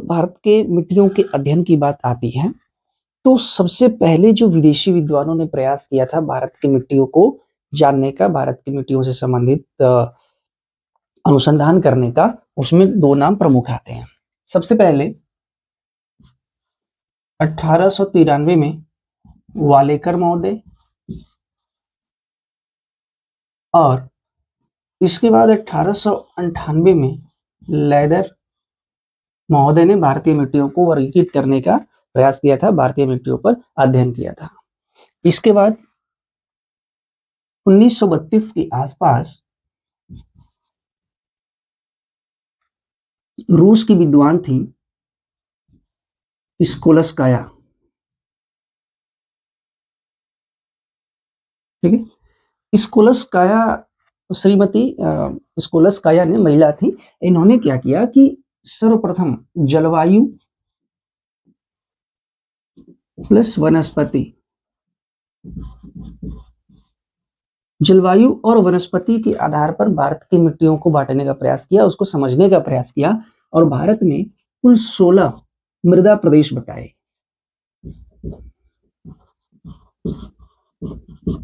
भारत के मिट्टियों के अध्ययन की बात आती है तो सबसे पहले जो विदेशी विद्वानों ने प्रयास किया था भारत की मिट्टियों को जानने का, भारत की मिट्टियों से संबंधित अनुसंधान करने का, उसमें दो नाम प्रमुख आते हैं। सबसे पहले 1893 में वालेकर महोदय और इसके बाद 1898 में लेदर महोदय ने भारतीय मिट्टियों को वर्गीकृत करने का प्रयास किया था, भारतीय मिट्टियों पर अध्ययन किया था। इसके बाद 1932 के आसपास रूस की विद्वान थी स्कोलस्काया, ठीक है। स्कोलस्काया, श्रीमती स्कोलस्काया ने, महिला थी, इन्होंने क्या किया कि सर्वप्रथम जलवायु प्लस वनस्पति, जलवायु और वनस्पति के आधार पर भारत की मिट्टियों को बांटने का प्रयास किया, उसको समझने का प्रयास किया और भारत में कुल 16 मृदा प्रदेश बताए,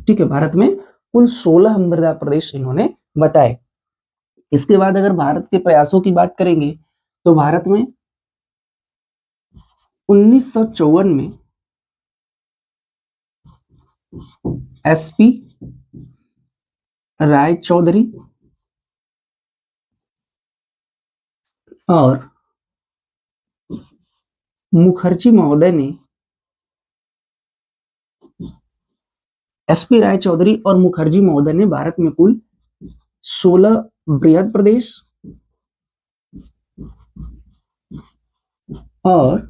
ठीक है। भारत में कुल 16 मृदा प्रदेश इन्होंने बताए। इसके बाद अगर भारत के प्रयासों की बात करेंगे तो भारत में 1954 में एसपी राय चौधरी और मुखर्जी महोदय ने, एसपी राय चौधरी और मुखर्जी महोदय ने भारत में कुल 16 बृहद प्रदेश और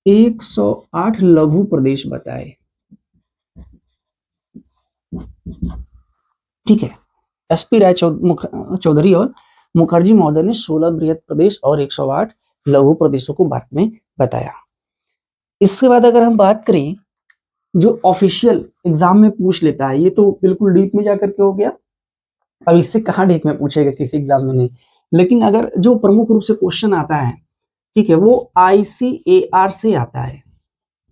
108 लघु प्रदेश बताए, ठीक है। एसपी राय चौधरी और मुखर्जी महोदय ने 16 बृहद प्रदेश और 108 लघु प्रदेशों को भारत में बताया। इसके बाद अगर हम बात करें जो ऑफिशियल एग्जाम में पूछ लेता है, ये तो बिल्कुल डीप में जाकर के हो गया, अब इससे कहाँ डीप में पूछेगा, किसी एग्जाम में नहीं, लेकिन अगर जो प्रमुख रूप से क्वेश्चन आता है, ठीक है, वो ICAR से आता है,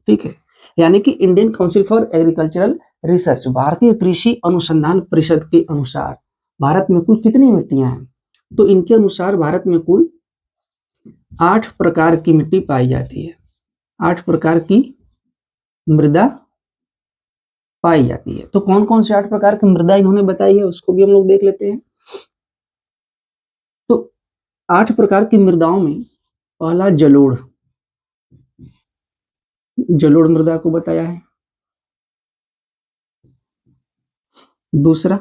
ठीक है, यानी कि Indian council for agricultural research, भारतीय कृषि अनुसंधान परिषद के अनुसार भारत में कुल कितनी मिट्टियां हैं, तो इनके अनुसार भारत में कुल 8 प्रकार की मिट्टी पाई जाती है, 8 प्रकार की मृदा पाई जाती है। तो कौन कौन से 8 प्रकार की मृदा इन्होंने बताई है उसको भी हम लोग देख लेते हैं। तो 8 प्रकार की मृदाओं में पहला जलोढ़, जलोढ़ मृदा को बताया है। दूसरा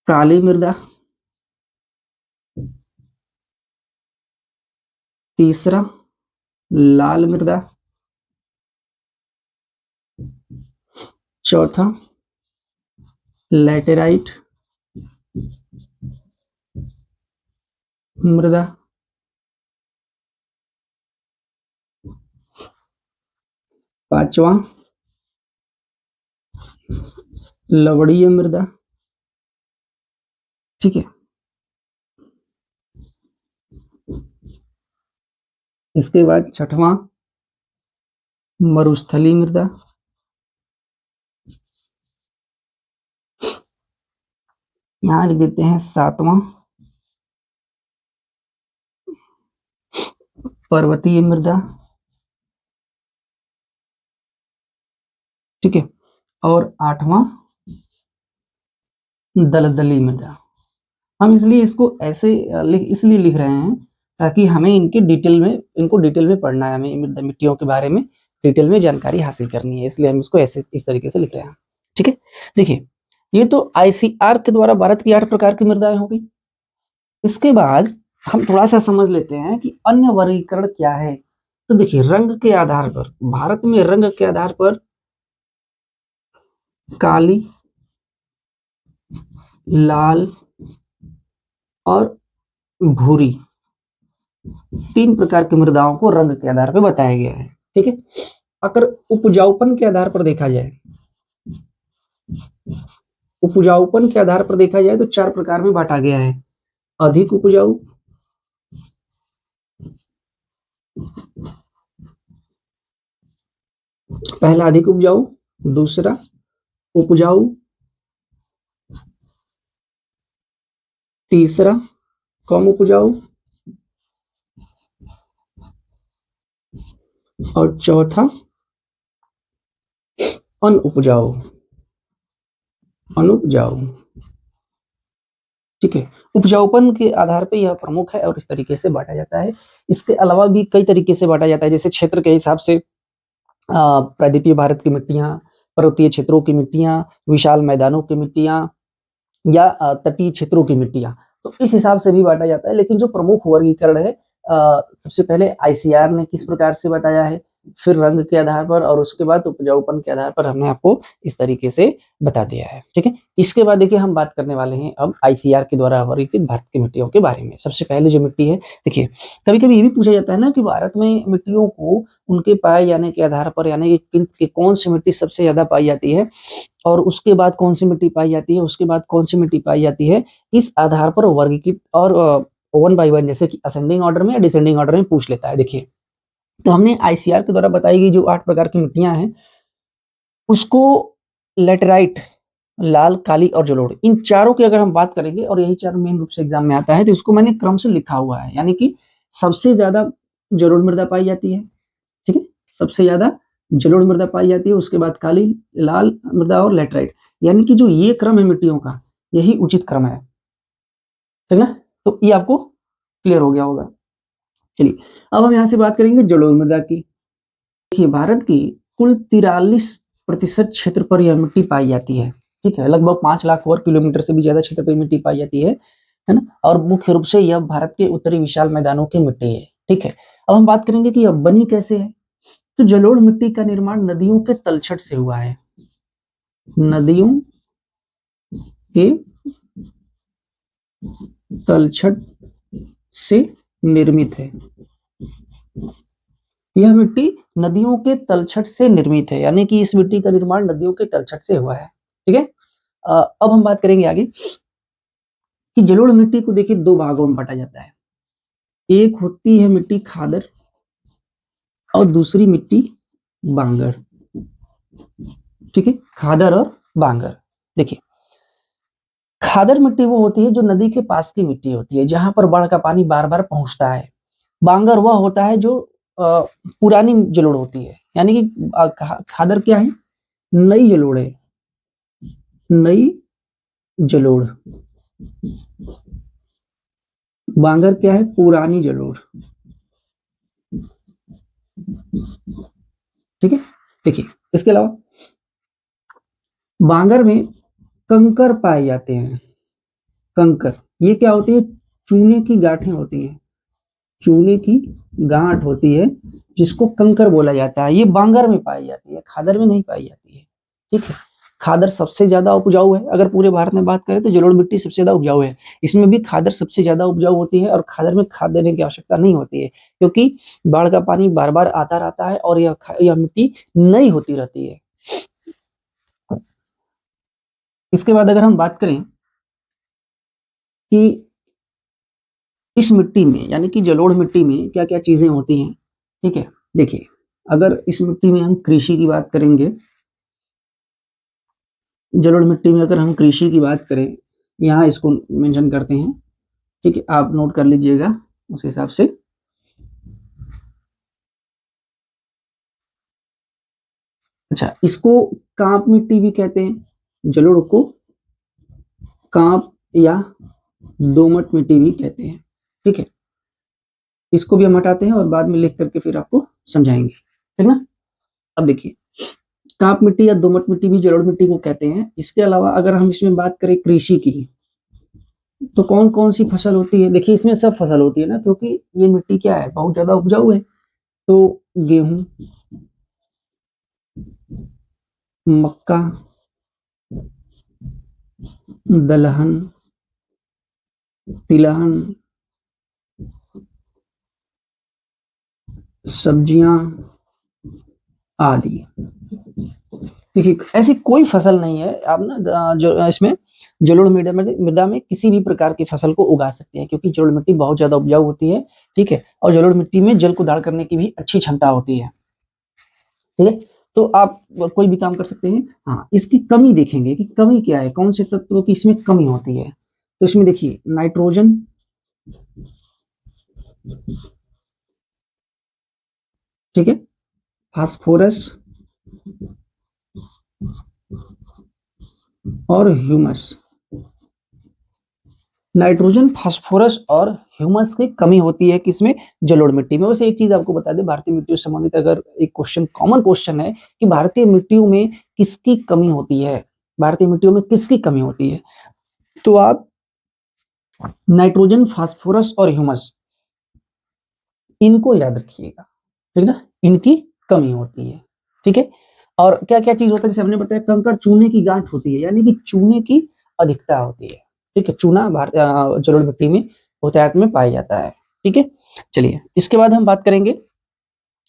काली मृदा, तीसरा लाल मृदा, चौथा लैटेराइट मृदा, पांचवा लवणीय मृदा, ठीक है। इसके बाद छठवां मरुस्थलीय मृदा, यहां लिख देते हैं सातवां पर्वतीय मृदा, ठीक है, और आठवां दलदली मृदा। हम इसलिए इसको ऐसे इसलिए लिख रहे हैं ताकि हमें इनको डिटेल में पढ़ना है, हमें मिट्टियों के बारे में डिटेल में जानकारी हासिल करनी है, इसलिए हम इसको ऐसे इस तरीके से लिख रहे हैं, ठीक है। देखिए, ये तो ICAR के द्वारा भारत की 8 प्रकार की मृदाएं हो गई। इसके बाद हम थोड़ा सा समझ लेते हैं कि अन्य वर्गीकरण क्या है। तो देखिए, रंग के आधार पर, भारत में रंग के आधार पर काली, लाल और भूरी 3 प्रकार की मृदाओं को रंग के आधार पर बताया गया है, ठीक है। अगर उपजाऊपन के आधार पर देखा जाए, उपजाऊपन के आधार पर देखा जाए तो 4 प्रकार में बांटा गया है। अधिक उपजाऊ, पहला अधिक उपजाऊ, दूसरा उपजाऊ, तीसरा कम उपजाऊ और चौथा अनुपजाऊ। अनुपजाऊ, ठीक है। उपजाऊपन के आधार पे यह प्रमुख है और इस तरीके से बांटा जाता है। इसके अलावा भी कई तरीके से बांटा जाता है, जैसे क्षेत्र के हिसाब से प्रायद्वीपीय भारत की मिट्टियां, पर्वतीय क्षेत्रों की मिट्टियां, विशाल मैदानों की मिट्टियां या तटीय क्षेत्रों की मिट्टियां, तो इस हिसाब से भी बांटा जाता है। लेकिन जो प्रमुख वर्गीकरण है, सबसे पहले आईसीआर ने किस प्रकार से बताया है, फिर रंग के आधार पर और उसके बाद उपजाऊपन के आधार पर हमने आपको इस तरीके से बता दिया है, ठीक है। इसके बाद देखिए हम बात करने वाले हैं अब आईसीआर के द्वारा वर्गीकृत भारत की मिट्टियों के बारे में। सबसे पहले जो मिट्टी है, देखिए कभी कभी ये भी पूछा जाता है ना कि भारत में मिट्टियों को उनके पाए जाने के आधार पर, यानी कि कौन सी मिट्टी सबसे ज्यादा पाई जाती है और उसके बाद कौन सी मिट्टी पाई जाती है, उसके बाद कौन सी मिट्टी पाई जाती है, इस आधार पर वर्गीकृत और वन बाय वन, जैसे कि असेंडिंग ऑर्डर में या डिसेंडिंग ऑर्डर में पूछ लेता है। देखिए तो हमने आईसीआर के द्वारा बताई गई जो 8 प्रकार की मिट्टियां हैं, उसको लेटराइट, लाल, काली और जलोढ़, इन चारों की अगर हम बात करेंगे, और यही चार मेन रूप से एग्जाम में आता है, तो इसको मैंने क्रम से लिखा हुआ है, यानी कि सबसे ज्यादा जलोढ़ मृदा पाई जाती है, ठीक है। सबसे ज्यादा जलोढ़ मृदा पाई जाती है, उसके बाद काली, लाल मृदा और लेटराइट, यानी कि जो ये क्रम है मिट्टियों का, यही उचित क्रम है, ठीक है। तो ये आपको क्लियर हो गया होगा। चलिए अब हम यहाँ से बात करेंगे जलोढ़ मृदा की। देखिए भारत की कुल 43% क्षेत्र पर यह मिट्टी पाई जाती है, ठीक है। लगभग 5 लाख वर्ग किलोमीटर से भी ज्यादा क्षेत्र पर मिट्टी पाई जाती है ना। और मुख्य रूप से यह भारत के उत्तरी विशाल मैदानों की मिट्टी है, ठीक है। अब हम बात करेंगे कि यह बनी कैसे है। तो जलोढ़ मिट्टी का निर्माण नदियों के तलछट से हुआ है, नदियों के तलछट से निर्मित है। यह मिट्टी नदियों के तलछट से निर्मित है, यानी कि इस मिट्टी का निर्माण नदियों के तलछट से हुआ है, ठीक है। अब हम बात करेंगे आगे कि जलोढ़ मिट्टी को देखिए 2 भागों में बांटा जाता है। एक होती है मिट्टी खादर और दूसरी मिट्टी बांगर, ठीक है। खादर और बांगर, देखिए खादर मिट्टी वो होती है जो नदी के पास की मिट्टी होती है, जहां पर बाढ़ का पानी बार बार पहुंचता है। बांगर वह होता है जो पुरानी जलोढ़ होती है, यानी कि खादर क्या है, नई जलोढ़ है, नई जलोढ़। बांगर क्या है, पुरानी जलोढ़, ठीक है। देखिए इसके अलावा बांगर में कंकर पाए जाते हैं। कंकर ये क्या होती है, चूने की गांठें होती हैं, चूने की गांठ होती है जिसको कंकर बोला जाता है। ये बांगर में पाई जाती है, खादर में नहीं पाई जाती है, ठीक है। खादर सबसे ज्यादा उपजाऊ है, अगर पूरे भारत में बात करें तो जलोढ़ मिट्टी सबसे ज्यादा उपजाऊ है। इसमें भी खादर सबसे ज्यादा उपजाऊ होती है और खादर में खाद देने की आवश्यकता नहीं होती है, क्योंकि बाढ़ का पानी बार बार आता रहता है और यह मिट्टी नई होती रहती है। इसके बाद अगर हम बात करें कि इस मिट्टी में, यानी कि जलोढ़ मिट्टी में क्या क्या चीजें होती हैं, ठीक है। देखिए अगर इस मिट्टी में हम कृषि की बात करेंगे, जलोढ़ मिट्टी में अगर हम कृषि की बात करें, यहाँ इसको मेंशन करते हैं, ठीक है, आप नोट कर लीजिएगा उस हिसाब से। अच्छा, इसको कांप मिट्टी भी कहते हैं, जलोढ़ को कांप या दोमट मिट्टी भी कहते हैं, ठीक है। इसको भी हम हटाते हैं और बाद में लिख करके फिर आपको समझाएंगे, ठीक ना। अब देखिए कांप मिट्टी या दोमट मिट्टी भी जलोढ़ मिट्टी को कहते हैं। इसके अलावा अगर हम इसमें बात करें कृषि की, तो कौन कौन सी फसल होती है, देखिए इसमें सब फसल होती है ना, क्योंकि ये मिट्टी क्या है, बहुत ज्यादा उपजाऊ है। तो गेहूं, मक्का, दलहन, तिलहन, सब्जियां आदि। देखिए ऐसी कोई फसल नहीं है, आप ना जो इसमें जलोढ़ मृदा में किसी भी प्रकार की फसल को उगा सकते हैं, क्योंकि जलोढ़ मिट्टी बहुत ज्यादा उपजाऊ होती है, ठीक है, और जलोढ़ मिट्टी में जल को दाढ़ करने की भी अच्छी क्षमता होती है, ठीक है। तो आप कोई भी काम कर सकते हैं। हाँ, इसकी कमी देखेंगे कि कमी क्या है, कौन से तत्वों की इसमें कमी होती है। तो इसमें देखिए नाइट्रोजन, ठीक है, फास्फोरस और ह्यूमस। नाइट्रोजन, फास्फोरस और ह्यूमस की कमी होती है किसमें, जलोढ़ मिट्टी में। वैसे एक चीज आपको बता दें, भारतीय मिट्टियों से संबंधित अगर एक क्वेश्चन, कॉमन क्वेश्चन है कि भारतीय मिट्टियों में किसकी कमी होती है, भारतीय मिट्टियों में किसकी कमी होती है, तो आप नाइट्रोजन, फास्फोरस और ह्यूमस इनको याद रखिएगा, ठीक ना, इनकी कमी होती है, ठीक है। और क्या क्या चीज होता है, जैसे हमने बताया कंकड़ चूने की गांठ होती है, यानी कि चूने की अधिकता होती है, ठीक है, चूना जलोढ़ मिट्टी में बहुतायत में पाया जाता है, ठीक है। चलिए इसके बाद हम बात करेंगे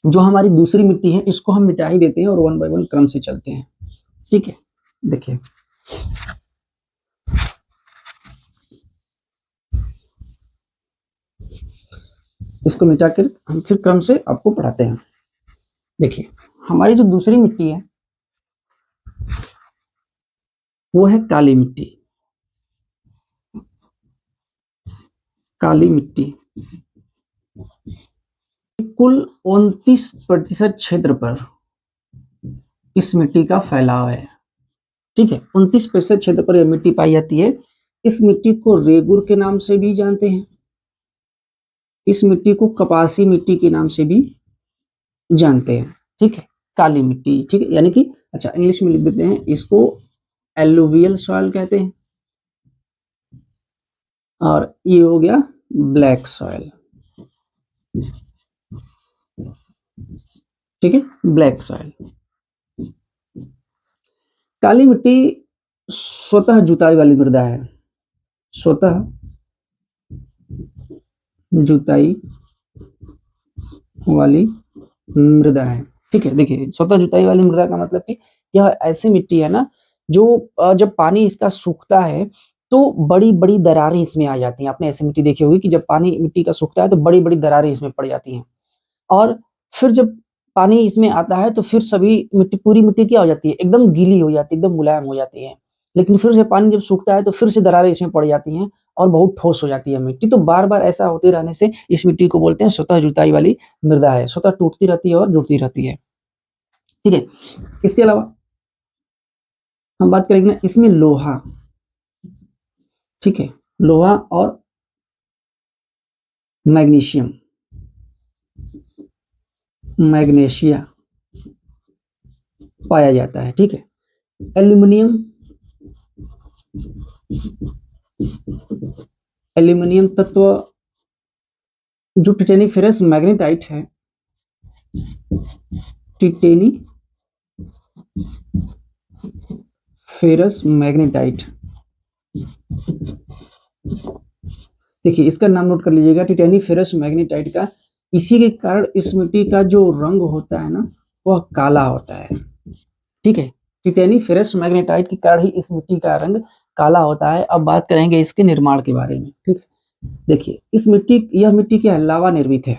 जो हमारी दूसरी मिट्टी है, इसको हम मिटा ही देते हैं और वन बाय वन क्रम से चलते हैं, ठीक है। देखिए इसको मिटा कर हम फिर क्रम से आपको पढ़ाते हैं। देखिए हमारी जो दूसरी मिट्टी है वो है काली मिट्टी, काली मिट्टी। कुल 29% क्षेत्र पर इस मिट्टी का फैलाव है, ठीक है, 29% क्षेत्र पर यह मिट्टी पाई जाती है। इस मिट्टी को रेगुर के नाम से भी जानते हैं, इस मिट्टी को कपासी मिट्टी के नाम से भी जानते हैं, ठीक है, काली मिट्टी, ठीक है, यानी कि अच्छा इंग्लिश में लिख देते हैं, इसको एलुवियल सॉइल कहते हैं, और ये हो गया ब्लैक सॉइल, ठीक है, ब्लैक सॉइल। काली मिट्टी स्वतः जुताई वाली मृदा है, स्वतः जुताई वाली मृदा है, ठीक है। देखिए स्वतः जुताई वाली मृदा का मतलब कि यह ऐसी मिट्टी है ना जो जब पानी इसका सूखता है तो बड़ी बड़ी दरारें इसमें आ जाती हैं। आपने ऐसी मिट्टी देखी होगी कि जब पानी मिट्टी का सूखता है तो बड़ी बड़ी दरारें इसमें पड़ जाती हैं, और फिर जब पानी इसमें आता है तो फिर सभी मिट्टी, पूरी मिट्टी क्या हो जाती है, एकदम गीली हो जाती है, एकदम मुलायम हो जाती है। लेकिन फिर से पानी जब सूखता है तो फिर से दरारें इसमें पड़ जाती हैं और बहुत ठोस हो जाती है मिट्टी। तो बार बार ऐसा होते रहने से इस मिट्टी को बोलते हैं स्वतः जुताई वाली मृदा है, स्वतः टूटती रहती है और जुड़ती रहती है, ठीक है। इसके अलावा हम बात करेंगे ना इसमें लोहा, ठीक है, लोहा और मैग्नीशियम, मैग्नेशिया पाया जाता है, ठीक है। एल्यूमिनियम, एल्यूमिनियम तत्व जो टिटेनी फेरस मैग्नेटाइट है, टिटेनी फेरस मैग्नेटाइट, देखिए इसका नाम नोट कर लीजिएगा, टिटेनी फेरस मैग्नेटाइट का। इसी के कारण इस मिट्टी का जो रंग होता है ना वह काला होता है, ठीक है, टिटेनी फेरस मैग्नेटाइट के कारण ही इस मिट्टी का रंग काला होता है। अब बात करेंगे इसके निर्माण के बारे में, ठीक है। देखिए यह मिट्टी क्या है, लावा निर्मित है,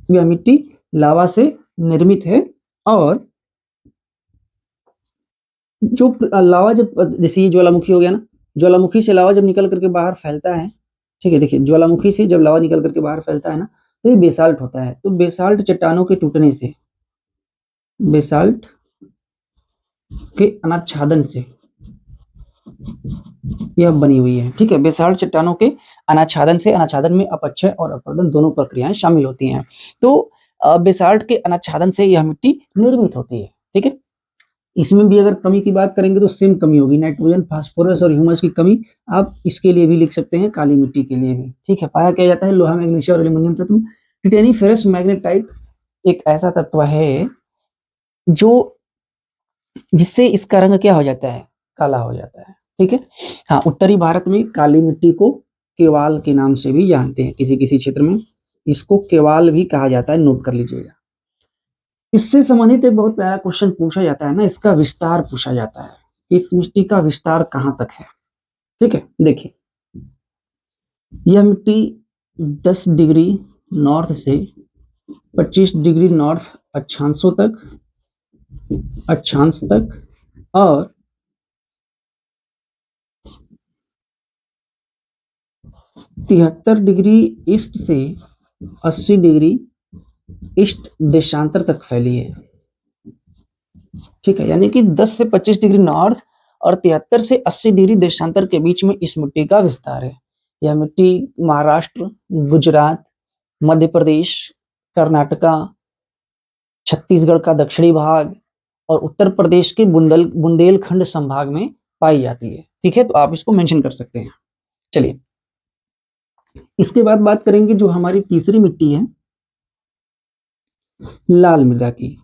यह मिट्टी लावा से निर्मित है। और जो लावा जब, जैसे ये ज्वालामुखी हो गया ना, ज्वालामुखी से लावा जब निकल करके बाहर फैलता है, ठीक है, देखिए ज्वालामुखी से जब लावा निकल करके बाहर फैलता है ना तो ये बेसाल्ट होता है। तो बेसाल्ट चट्टानों के टूटने से, बेसाल्ट के अनाच्छादन से यह बनी हुई है, ठीक है। बेसाल्ट चट्टानों के अनाच्छादन से, अनाच्छादन में अपक्षय और अपरदन दोनों प्रक्रियाएं शामिल होती हैं। तो बेसाल्ट के अनाच्छादन से यह मिट्टी निर्मित होती है, ठीक है। इसमें भी अगर कमी की बात करेंगे तो सेम कमी होगी, नाइट्रोजन, फास्फोरस और ह्यूमस की कमी आप इसके लिए भी लिख सकते हैं, काली मिट्टी के लिए भी, ठीक है। पाया क्या जाता है, लोहा, मैग्नीशियम और एल्यूमिनियम तत्व। टिटेनी फेरस मैग्नेटाइट एक ऐसा तत्व है जो, जिससे इसका रंग क्या हो जाता है, काला हो जाता है, ठीक है। हाँ, उत्तरी भारत में काली मिट्टी को केवाल के नाम से भी जानते हैं, किसी किसी क्षेत्र में इसको केवाल भी कहा जाता है, नोट कर लीजिएगा। इससे संबंधित एक बहुत प्यारा क्वेश्चन पूछा जाता है ना, इसका विस्तार पूछा जाता है, इस मिट्टी का विस्तार कहाँ तक है। ठीक है, देखिए यह मिट्टी 10 डिग्री नॉर्थ से 25 डिग्री नॉर्थ अक्षांश तक और 73 डिग्री ईस्ट से 80 डिग्री ईस्ट देशांतर तक फैली है। ठीक है, यानी कि 10 से 25 डिग्री नॉर्थ और 73 से 80 डिग्री देशांतर के बीच में इस मिट्टी का विस्तार है। यह मिट्टी महाराष्ट्र, गुजरात, मध्य प्रदेश, कर्नाटका, छत्तीसगढ़ का दक्षिणी भाग और उत्तर प्रदेश के बुंदेलखंड संभाग में पाई जाती है। ठीक है, तो आप इसको मेंशन कर सकते हैं। चलिए इसके बाद बात करेंगे जो हमारी तीसरी मिट्टी है लाल मृदा की।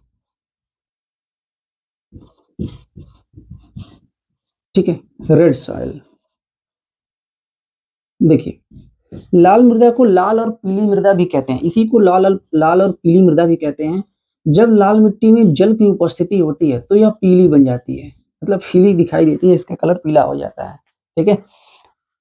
ठीक है, रेड सॉइल। देखिए लाल मृदा को लाल और पीली मृदा भी कहते हैं, इसी को लाल और पीली मृदा भी कहते हैं। जब लाल मिट्टी में जल की उपस्थिति होती है तो यह पीली बन जाती है, मतलब पीली दिखाई देती है, इसका कलर पीला हो जाता है। ठीक है,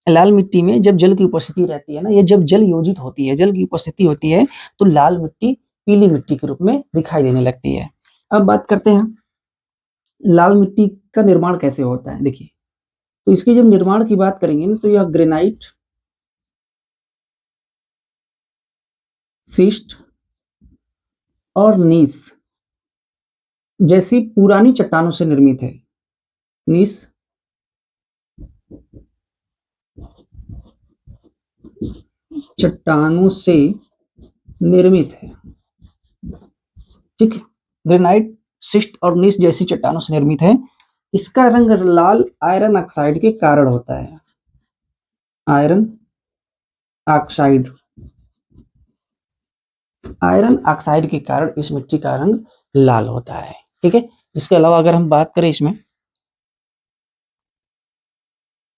लाल मिट्टी में जब जल की उपस्थिति रहती है ना, ये जब जल योजित होती है, जल की उपस्थिति होती है तो लाल मिट्टी पीली मिट्टी के रूप में दिखाई देने लगती है। अब बात करते हैं लाल मिट्टी का निर्माण कैसे होता है। देखिए तो इसके जब निर्माण की बात करेंगे ना तो यह ग्रेनाइट, शिस्ट और नीस जैसी पुरानी चट्टानों से निर्मित है। नीस चट्टानों से निर्मित है। ठीक है, ग्रेनाइट, शिस्ट और नीस जैसी चट्टानों से निर्मित है। इसका रंग लाल आयरन ऑक्साइड के कारण होता है। आयरन ऑक्साइड, आयरन ऑक्साइड के कारण इस मिट्टी का रंग लाल होता है। ठीक है, इसके अलावा अगर हम बात करें इसमें,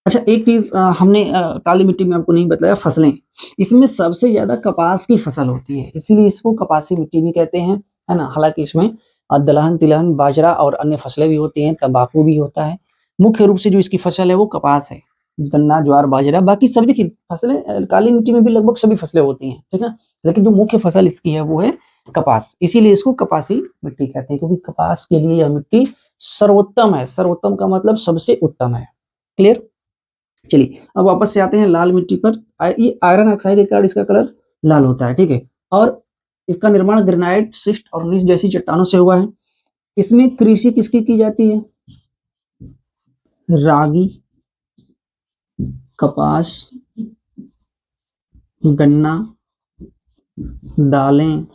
अच्छा एक चीज हमने काली मिट्टी में आपको नहीं बताया, फसलें। इसमें सबसे ज्यादा कपास की फसल होती है, इसीलिए इसको कपासी मिट्टी भी कहते हैं, है ना। हालांकि इसमें दलहन, तिलहन, बाजरा और अन्य फसलें भी होती हैं, तंबाकू भी होता है। मुख्य रूप से जो इसकी फसल है वो कपास है, गन्ना, ज्वार, बाजरा, बाकी सभी देखिए फसलें काली मिट्टी में भी लगभग सभी फसलें होती हैं। ठीक है, लेकिन जो मुख्य फसल इसकी है वो है कपास, इसीलिए इसको कपासी मिट्टी कहते हैं, क्योंकि कपास के लिए यह मिट्टी सर्वोत्तम है। सर्वोत्तम का मतलब सबसे उत्तम है। क्लियर। चलिए अब वापस से आते हैं लाल मिट्टी पर। ये आयरन ऑक्साइड के कारण इसका कलर लाल होता है। ठीक है, और इसका निर्माण ग्रेनाइट, शिस्ट और नीस जैसी चट्टानों से हुआ है। इसमें कृषि किसकी की जाती है? रागी, कपास, गन्ना, दालें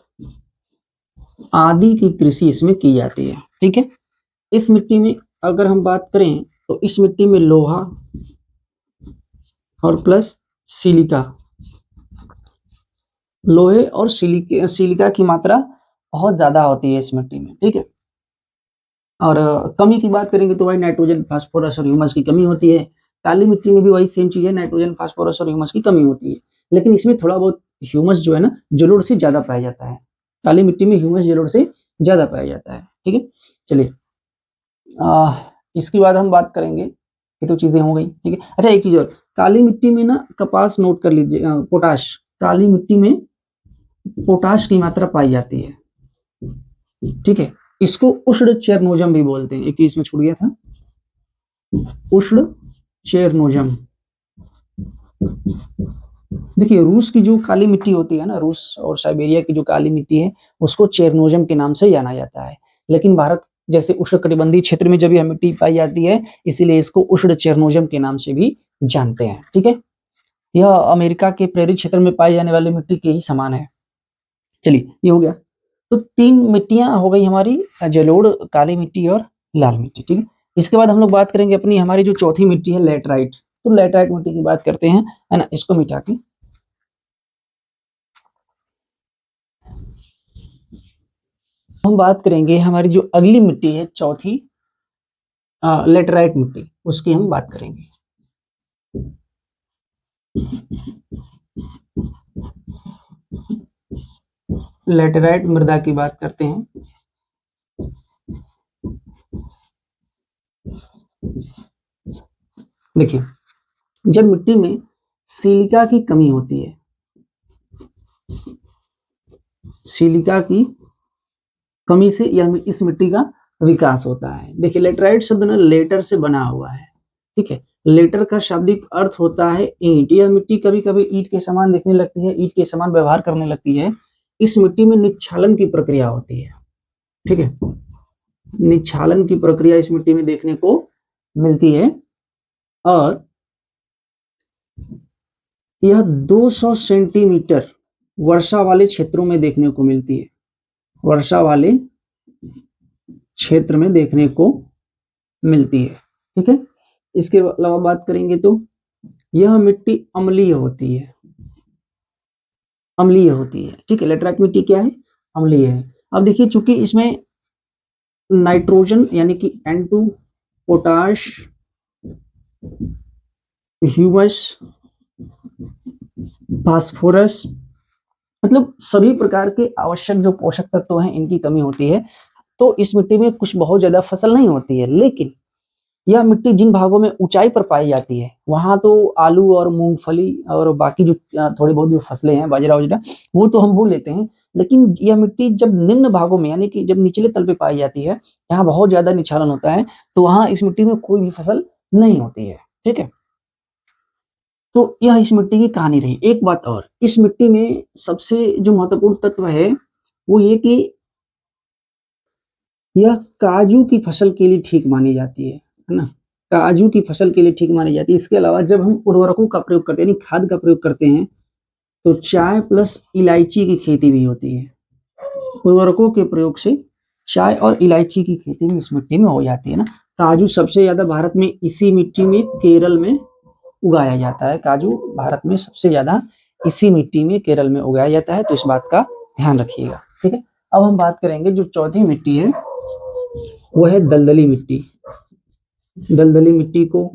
आदि की कृषि इसमें की जाती है। ठीक है, इस मिट्टी में अगर हम बात करें तो इस मिट्टी में लोहा और प्लस सिलिका, लोहे और सिलिका की मात्रा बहुत ज्यादा होती है इस मिट्टी में। ठीक है, और कमी की बात करेंगे तो भाई नाइट्रोजन, फास्फोरस और ह्यूमस की कमी होती है। काली मिट्टी में भी वही सेम चीज है, नाइट्रोजन, फास्फोरस और ह्यूमस की कमी होती है, लेकिन इसमें थोड़ा बहुत ह्यूमस जो है ना जलोढ़ से ज्यादा पाया जाता है। काली मिट्टी में ह्यूमस जलोढ़ से ज्यादा पाया जाता है। ठीक है, चलिए इसके बाद हम बात करेंगे, ये तो चीजें हो गई। ठीक है, अच्छा एक चीज और, काली मिट्टी में ना कपास नोट कर लीजिए, पोटाश, काली मिट्टी में पोटाश की मात्रा पाई जाती है। ठीक है, इसको उष्ण चेरनोजम भी बोलते हैं। एक चीज इसमें छूट गया था, उष्ण चेरनोजम। देखिए रूस की जो काली मिट्टी होती है ना, रूस और साइबेरिया की जो काली मिट्टी है उसको चेरनोजम के नाम से जाना जाता है, लेकिन भारत जैसे उष्णकटिबंधीय क्षेत्र में जब यह मिट्टी पाई जाती है इसीलिए इसको उष्ण चेरनोजम के नाम से भी जानते हैं। ठीक है, यह अमेरिका के प्रेरित क्षेत्र में पाई जाने वाली मिट्टी के ही समान है। चलिए ये हो गया, तो 3 मिट्टियां हो गई हमारी, जलोढ़, काली मिट्टी और लाल मिट्टी। ठीक है, इसके बाद हम लोग बात करेंगे अपनी हमारी जो चौथी मिट्टी है लेटराइट। तो लेटराइट मिट्टी की बात करते हैं, है ना। इसको मिटा के हम बात करेंगे हमारी जो अगली मिट्टी है चौथी, लेटराइट मिट्टी, उसकी हम बात करेंगे। लेटराइट मृदा की बात करते हैं। देखिए, जब मिट्टी में सिलिका की कमी होती है, सिलिका की कमी से यह इस मिट्टी का विकास होता है। देखिए, लेटराइट शब्द ना लेटर से बना हुआ है, ठीक है। लेटर का शाब्दिक अर्थ होता है ईंट। यह मिट्टी कभी कभी ईंट के समान दिखने लगती है, ईंट के समान व्यवहार करने लगती है। इस मिट्टी में निक्षालन की प्रक्रिया होती है, ठीक है। निक्षालन की प्रक्रिया इस मिट्टी में देखने को मिलती है और यह 200 सेंटीमीटर वर्षा वाले क्षेत्रों में देखने को मिलती है, वर्षा वाले क्षेत्र में देखने को मिलती है, ठीक है। इसके अलावा बात करेंगे तो यह मिट्टी अम्लीय होती है, अम्लीय होती है, ठीक है। लेटराइट मिट्टी क्या है? अम्लीय है। अब देखिए, चूंकि इसमें नाइट्रोजन यानी कि N2, पोटाश, ह्यूमस, फास्फोरस, मतलब सभी प्रकार के आवश्यक जो पोषक तत्व हैं इनकी कमी होती है, तो इस मिट्टी में कुछ बहुत ज्यादा फसल नहीं होती है। लेकिन यह मिट्टी जिन भागों में ऊंचाई पर पाई जाती है वहां तो आलू और मूंगफली और बाकी जो थोड़ी बहुत जो फसलें हैं, बाजरा वजरा, वो तो हम बोल लेते हैं। लेकिन यह मिट्टी जब निम्न भागों में यानी कि जब निचले तल पे पाई जाती है, यहाँ बहुत ज्यादा निछालन होता है, तो वहां इस मिट्टी में कोई भी फसल नहीं होती है, ठीक है। तो यह इस मिट्टी की कहानी रही। एक बात और, इस मिट्टी में सबसे जो महत्वपूर्ण तत्व है वो ये कि यह काजू की फसल के लिए ठीक मानी जाती है ना। काजू की फसल के लिए ठीक मानी जाती है। इसके अलावा जब हम उर्वरकों का प्रयोग करते हैं यानी खाद का प्रयोग करते हैं, तो चाय प्लस इलायची की खेती भी होती है। उर्वरकों के प्रयोग से चाय और इलायची की खेती भी इस मिट्टी में हो जाती है ना। काजू सबसे ज्यादा भारत में इसी मिट्टी में केरल में उगाया जाता है। काजू भारत में सबसे ज्यादा इसी मिट्टी में केरल में उगाया जाता है, तो इस बात का ध्यान रखिएगा, ठीक है। अब हम बात करेंगे जो चौथी मिट्टी है वो है दलदली मिट्टी। दलदली मिट्टी को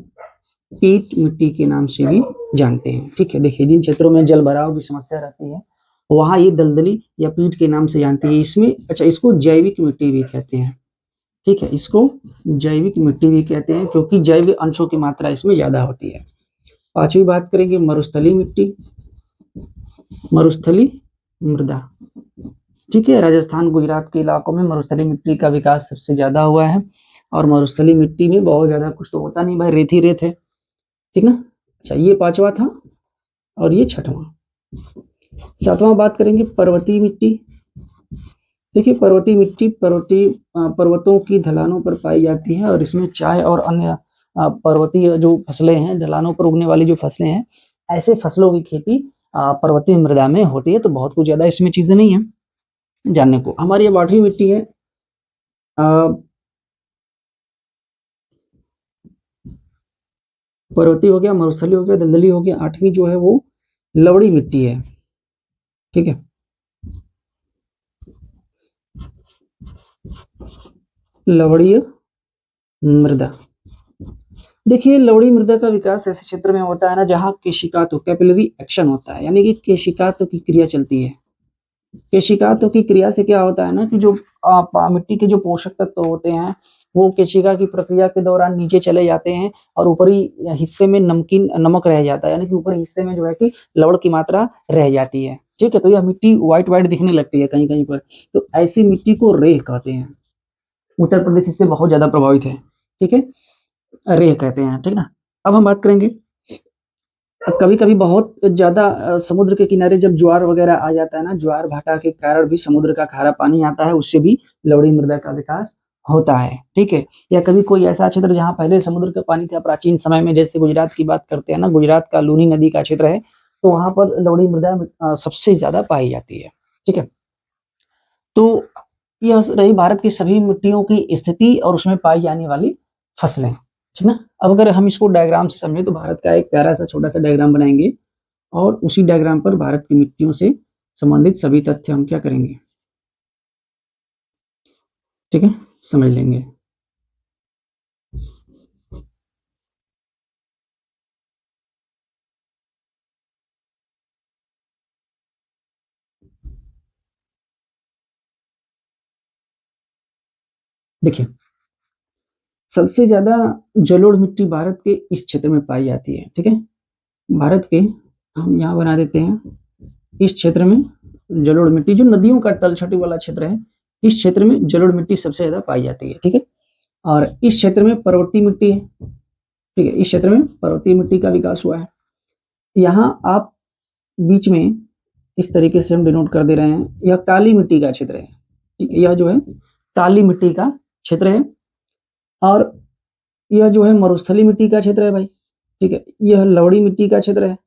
पीट मिट्टी के नाम से भी जानते हैं, ठीक है। देखिए, जिन क्षेत्रों में जल भराव की समस्या रहती है वहां ये दलदली या पीट के नाम से जानते हैं। इसमें अच्छा, इसको जैविक मिट्टी भी कहते हैं, ठीक है। इसको जैविक मिट्टी भी कहते हैं क्योंकि जैव अंशों की मात्रा इसमें ज्यादा होती है। पांचवी बात करेंगे मरुस्थली मिट्टी, मरुस्थली मृदा, ठीक है। राजस्थान गुजरात के इलाकों में मरुस्थली मिट्टी का विकास सबसे ज्यादा हुआ है और मरुस्थली मिट्टी में बहुत ज्यादा कुछ तो होता नहीं भाई, रेत ही रेत है, ठीक ना। अच्छा, ये पांचवा था और ये छठवां। सातवां बात करेंगे पर्वतीय मिट्टी। देखिए, पर्वतीय मिट्टी पर्वतों की ढलानों पर पाई जाती है और इसमें चाय और अन्य पर्वतीय जो फसलें हैं, ढलानों पर उगने वाली जो फसलें हैं, ऐसे फसलों की खेती पर्वतीय मृदा में होती है। तो बहुत कुछ ज्यादा इसमें चीजें नहीं है जानने को। हमारी अब आठवीं मिट्टी है पर्वतीय हो गया, मरुस्थली हो गया, दलदली हो गया। आठवीं जो है वो लवड़ी मिट्टी है, ठीक है। लवड़ीय मृदा। देखिए, लवड़ी मृदा का विकास ऐसे क्षेत्र में होता है ना जहाँ केशिकातों कैपिलरी एक्शन होता है, यानी कि केशिकातों की क्रिया चलती है। केशिकातों की क्रिया से क्या होता है ना कि जो मिट्टी के जो पोषक तत्व होते हैं वो केशिका की प्रक्रिया के दौरान नीचे चले जाते हैं और ऊपरी हिस्से में नमकीन नमक रह जाता है, यानी कि ऊपरी हिस्से में जो है कि लवण की मात्रा रह जाती है, ठीक है। तो यह मिट्टी व्हाइट व्हाइट दिखने लगती है कहीं कहीं पर, तो ऐसी मिट्टी को रेह कहते हैं। उत्तर प्रदेश इससे बहुत ज्यादा प्रभावित है, ठीक है, रेह कहते हैं, ठीक ना। अब हम बात करेंगे, कभी कभी बहुत ज्यादा समुद्र के किनारे जब ज्वार वगैरह आ जाता है ना, ज्वार भाटा के कारण भी समुद्र का खारा पानी आता है, उससे भी लवड़ी मृदा का विकास होता है, ठीक है। या कभी कोई ऐसा क्षेत्र जहाँ पहले समुद्र का पानी था प्राचीन समय में, जैसे गुजरात की बात करते हैं ना, गुजरात का लूनी नदी का क्षेत्र है, तो वहां पर लवड़ी मृदा सबसे ज्यादा पाई जाती है, ठीक है। तो यह रही भारत की सभी मिट्टियों की स्थिति और उसमें पाई जाने वाली फसलें, ठीक ना। अब अगर हम इसको डायग्राम से समझे तो भारत का एक प्यारा सा छोटा सा डायग्राम बनाएंगे और उसी डायग्राम पर भारत की मिट्टियों से संबंधित सभी तथ्य हम क्या करेंगे, ठीक है, समझ लेंगे। देखिए, सबसे ज्यादा जलोढ़ मिट्टी भारत के इस क्षेत्र में पाई जाती है। ठीक है, भारत के, हम यहाँ बना देते हैं, इस क्षेत्र में जलोढ़ मिट्टी, जो नदियों का तलछटी वाला क्षेत्र है, इस क्षेत्र में जलोढ़ मिट्टी सबसे ज्यादा पाई जाती है। ठीक है, और इस क्षेत्र में पर्वतीय मिट्टी है। ठीक है, इस क्षेत्र में पर्वतीय मिट्टी का विकास हुआ है। यहाँ आप बीच में इस तरीके से हम डिनोट कर दे रहे हैं, यह काली मिट्टी का क्षेत्र है। ठीक है, यह जो है काली मिट्टी का क्षेत्र है, और यह जो है मरुस्थली मिट्टी का क्षेत्र है भाई। ठीक है, यह लवड़ी मिट्टी का क्षेत्र है,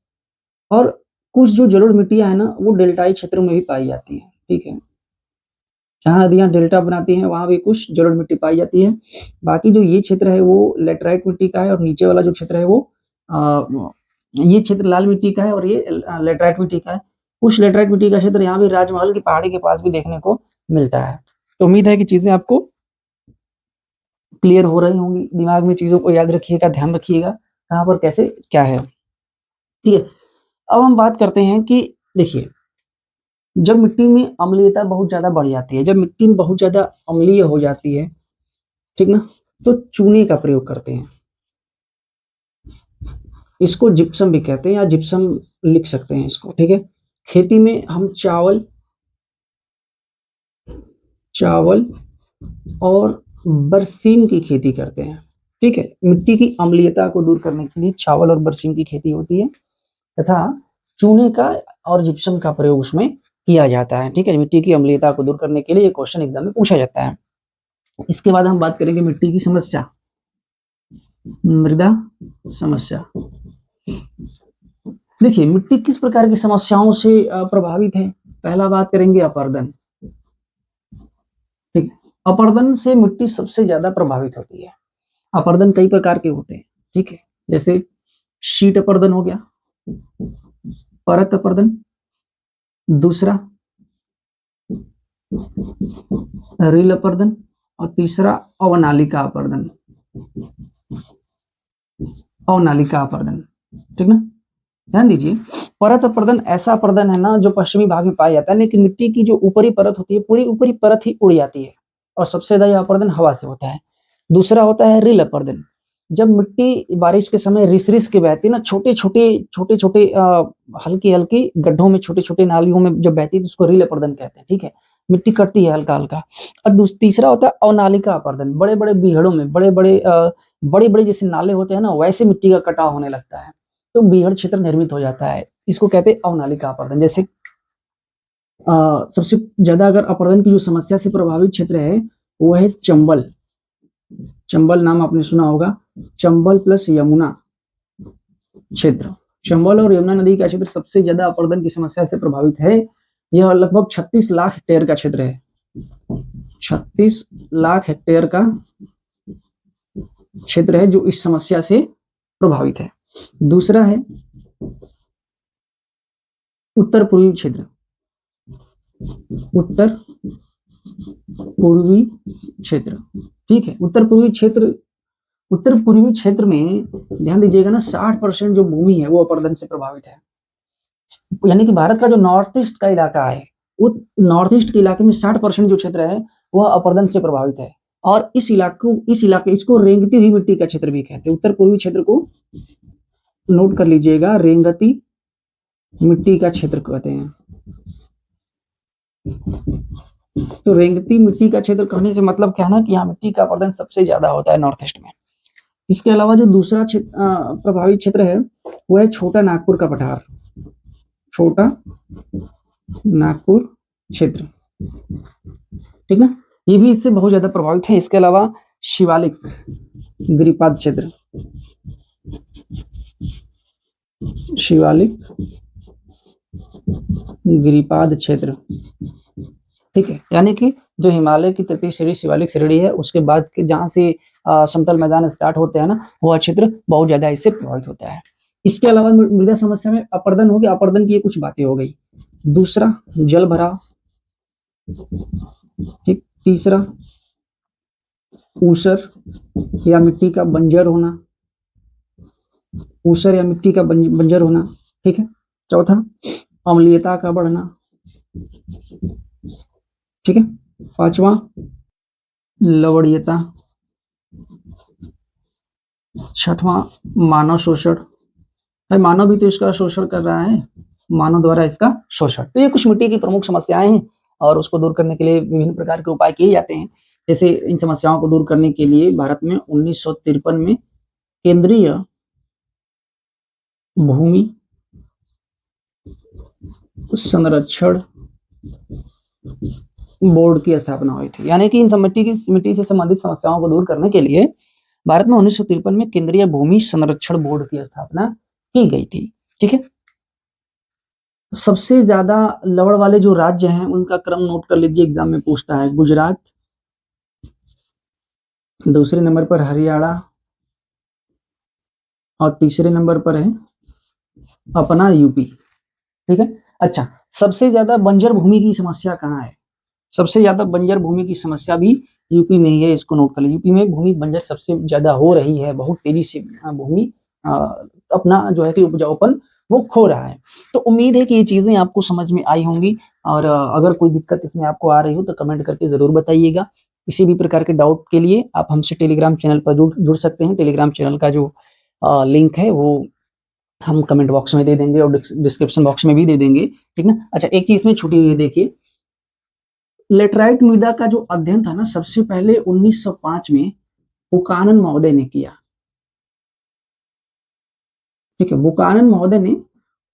और कुछ जो जलोढ़ मिट्टियां है ना, वो डेल्टाई क्षेत्रों में भी पाई जाती है। ठीक है, जहाँ नदियां डेल्टा बनाती हैं वहां भी कुछ जलोढ़ मिट्टी पाई जाती है। बाकी जो ये क्षेत्र है वो लेटराइट मिट्टी का है, और नीचे वाला जो क्षेत्र है वो ये क्षेत्र लाल मिट्टी का है, और ये लेटराइट मिट्टी का है। कुछ लेटराइट मिट्टी का क्षेत्र यहाँ भी राजमहल की पहाड़ी के पास भी देखने को मिलता है। तो उम्मीद है कि चीजें आपको क्लियर हो रही होंगी, दिमाग में चीजों को याद रखिएगा, ध्यान रखिएगा कहाँ पर कैसे क्या है। ठीक है, अब हम बात करते हैं कि देखिए, जब मिट्टी में अम्लीयता बहुत ज्यादा बढ़ जाती है, जब मिट्टी में बहुत ज्यादा अम्लीय हो जाती है, ठीक ना, तो चूने का प्रयोग करते हैं। इसको जिप्सम भी कहते हैं, या जिप्सम लिख सकते हैं इसको। ठीक है, खेती में हम चावल और बरसीम की खेती करते हैं। ठीक है, मिट्टी की अम्लीयता को दूर करने के लिए चावल और बरसीम की खेती होती है, तथा चूने का और जिप्सम का प्रयोग उसमें किया जाता है। ठीक है, मिट्टी की अम्लीयता को दूर करने के लिए ये क्वेश्चन एग्जाम में पूछा जाता है। इसके बाद हम बात करेंगे मिट्टी की समस्या, मृदा समस्या। देखिए, मिट्टी किस प्रकार की समस्याओं से प्रभावित है। पहला बात करेंगे अपर्दन। ठीक है, अपर्दन से मिट्टी सबसे ज्यादा प्रभावित होती है। अपर्दन कई प्रकार के होते हैं। ठीक है, जैसे शीट अपर्दन हो गया, परत अपर्दन, दूसरा रील अपर्दन, और तीसरा अवनालिका अपर्दन। अवनालिका अपर्दन, ठीक ना, ध्यान दीजिए। परत अपर्दन ऐसा अपर्दन है ना जो पश्चिमी भाग में पाया जाता है, लेकिन मिट्टी की जो ऊपरी परत होती है, पूरी ऊपरी परत ही उड़ जाती है, और सबसे ज्यादा यह अपर्दन हवा से होता है। दूसरा होता है रील अपर्दन, जब मिट्टी बारिश के समय रिस रिस के बहती है ना, छोटे छोटे हल्की हल्की गड्ढों में, छोटे छोटे नालियों में जब बहती है तो उसको रील अपर्दन कहते हैं। ठीक है, मिट्टी कटती है हल्का हल्का। और तीसरा होता है अवनालिका अपर्दन, बड़े बड़े बीहड़ों में, बड़े बड़े जैसे नाले होते हैं ना, वैसे मिट्टी का कटाव होने लगता है, तो बीहड़ क्षेत्र निर्मित हो जाता है, इसको कहते हैं अवनालिका अपर्दन। जैसे सबसे ज्यादा अगर अपर्दन की जो समस्या से प्रभावित क्षेत्र है वो है चंबल। चंबल नाम आपने सुना होगा, चंबल प्लस यमुना क्षेत्र। चंबल और यमुना नदी का क्षेत्र सबसे ज्यादा अपर्दन की समस्या से प्रभावित है। यह लगभग 36 लाख हेक्टेयर का क्षेत्र है। 36 लाख हेक्टेयर का क्षेत्र है जो इस समस्या से प्रभावित है। दूसरा है उत्तर पूर्वी क्षेत्र। उत्तर पूर्वी क्षेत्र, ठीक है, उत्तर पूर्वी क्षेत्र में ध्यान दीजिएगा ना, 60% जो भूमि है वो अपर्दन से प्रभावित है। यानी कि भारत का जो नॉर्थ ईस्ट का इलाका है, वो नॉर्थ ईस्ट के इलाके में 60% जो क्षेत्र है वह अपर्दन से प्रभावित है। और इस इलाके इसको रेंगती हुई मिट्टी का क्षेत्र भी कहते हैं। उत्तर पूर्वी क्षेत्र को नोट कर लीजिएगा, रेंगती मिट्टी का क्षेत्र कहते हैं। तो रेंगती मिट्टी का क्षेत्र कहने से मतलब क्या है ना, कि यहाँ मिट्टी का अपर्दन सबसे ज्यादा होता है नॉर्थ ईस्ट में। इसके अलावा जो दूसरा प्रभावित क्षेत्र है वो है छोटा नागपुर का पठार। छोटा नागपुर क्षेत्र, ठीक ना, ये भी इससे बहुत ज्यादा प्रभावित है। इसके अलावा शिवालिक गिरिपाद क्षेत्र, शिवालिक गिरिपाद क्षेत्र, ठीक है, यानी कि जो हिमालय की तटीय श्रेणी शिवालिक श्रेणी है, उसके बाद के जहां से समतल मैदान स्टार्ट होते हैं ना, वह क्षेत्र बहुत ज्यादा इससे प्रभावित होता है। इसके अलावा मृदा समस्या में अपर्दन हो गया, अपर्दन की ये कुछ बातें हो गई। दूसरा जल भराव, ठीक, तीसरा ऊसर या मिट्टी का बंजर होना, ऊसर या मिट्टी का बंजर होना, ठीक है। चौथा अम्लीयता का बढ़ना, ठीक है। पांचवा लवणीयता, छठवां, मानव शोषण है। मानव भी तो इसका शोषण कर रहा है, मानव द्वारा इसका शोषण। तो ये कुछ मिट्टी की प्रमुख समस्याएं हैं और उसको दूर करने के लिए विभिन्न प्रकार के उपाय किए जाते हैं। जैसे इन समस्याओं को दूर करने के लिए भारत में 1953 में केंद्रीय भूमि संरक्षण बोर्ड की स्थापना हुई थी। यानी कि इन मिट्टी से संबंधित समस्याओं को दूर करने के लिए भारत में 1953 में केंद्रीय भूमि संरक्षण बोर्ड की स्थापना की गई थी। ठीक है। सबसे ज्यादा लवण वाले जो राज्य हैं उनका क्रम नोट कर लीजिए, एग्जाम में पूछता है। गुजरात, दूसरे नंबर पर हरियाणा और तीसरे नंबर पर है अपना यूपी। ठीक है। अच्छा, सबसे ज्यादा बंजर भूमि की समस्या कहाँ है? सबसे ज्यादा बंजर भूमि की समस्या भी यूपी में ही है, इसको नोट कर लीजिए। यूपी में भूमि बंजर सबसे ज्यादा हो रही है, बहुत तेजी से भूमि अपना जो है कि उपजाऊपन वो खो रहा है। तो उम्मीद है कि ये चीजें आपको समझ में आई होंगी और अगर कोई दिक्कत इसमें आपको आ रही हो तो कमेंट करके जरूर बताइएगा। किसी भी प्रकार के डाउट के लिए आप हमसे टेलीग्राम चैनल पर जुड़ सकते हैं। टेलीग्राम चैनल का जो लिंक है वो हम कमेंट बॉक्स में दे देंगे और डिस्क्रिप्शन बॉक्स में भी दे देंगे। ठीक ना। अच्छा, एक चीज में छुटी हुई है, देखिए लेटराइट मृदा का जो अध्ययन था ना, सबसे पहले 1905 में बुकानन महोदय ने किया। ठीक है, बुकानन महोदय ने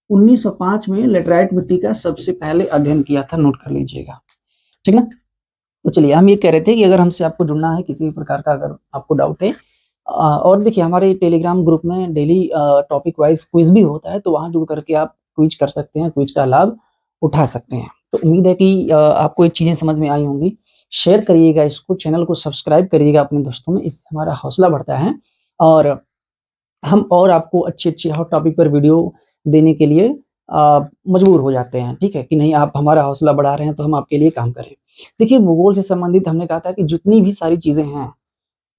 1905 में लेटराइट मिट्टी का सबसे पहले अध्ययन किया था, नोट कर लीजिएगा। ठीक ना। तो चलिए, हम ये कह रहे थे कि अगर हमसे आपको जुड़ना है, किसी भी प्रकार का अगर आपको डाउट है और देखिए हमारे टेलीग्राम ग्रुप में डेली टॉपिक वाइज क्विज भी होता है, तो वहां जुड़ करके आप क्विज कर सकते हैं, क्विज का लाभ उठा सकते हैं। तो उम्मीद है कि आपको ये चीजें समझ में आई होंगी। शेयर करिएगा इसको, चैनल को सब्सक्राइब करिएगा अपने दोस्तों में, इससे हमारा हौसला बढ़ता है और हम और आपको अच्छे हॉट टॉपिक पर वीडियो देने के लिए मजबूर हो जाते हैं। ठीक है कि नहीं, आप हमारा हौसला बढ़ा रहे हैं तो हम आपके लिए काम करें। देखिए, भूगोल से संबंधित हमने कहा था कि जितनी भी सारी चीजें हैं,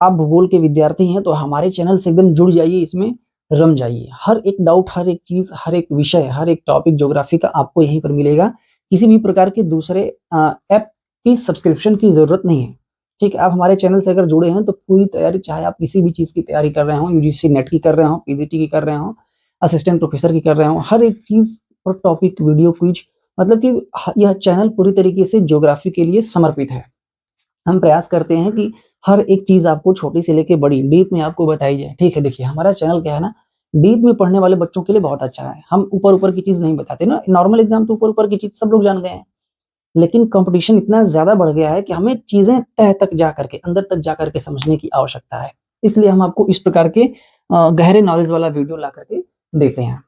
आप भूगोल के विद्यार्थी हैं तो हमारे चैनल से एकदम जुड़ जाइए, इसमें रम जाइए। हर एक डाउट, हर एक चीज, हर एक विषय, हर एक टॉपिक ज्योग्राफी का आपको यहीं पर मिलेगा। किसी भी प्रकार के दूसरे ऐप की सब्सक्रिप्शन की जरूरत नहीं है। ठीक है, आप हमारे चैनल से अगर जुड़े हैं तो पूरी तैयारी, चाहे आप किसी भी चीज की तैयारी कर रहे हो, यूजीसी नेट की कर रहे हो, पीजीटी की कर रहे हो, असिस्टेंट प्रोफेसर की कर रहे हो, हर एक चीज पर टॉपिक, वीडियो, क्विज, मतलब कि यह चैनल पूरी तरीके से ज्योग्राफी के लिए समर्पित है। हम प्रयास करते हैं कि हर एक चीज आपको छोटी से लेके बड़ी डीप में आपको बताई जाए। ठीक है, देखिए हमारा चैनल क्या है ना, डीप में पढ़ने वाले बच्चों के लिए बहुत अच्छा है। हम ऊपर ऊपर की चीज नहीं बताते ना, नॉर्मल एग्जाम तो ऊपर ऊपर की चीज सब लोग जान गए हैं, लेकिन कंपटीशन इतना ज्यादा बढ़ गया है कि हमें चीजें तह तक जा करके, अंदर तक जा करके समझने की आवश्यकता है। इसलिए हम आपको इस प्रकार के गहरे नॉलेज वाला वीडियो ला करके देते हैं।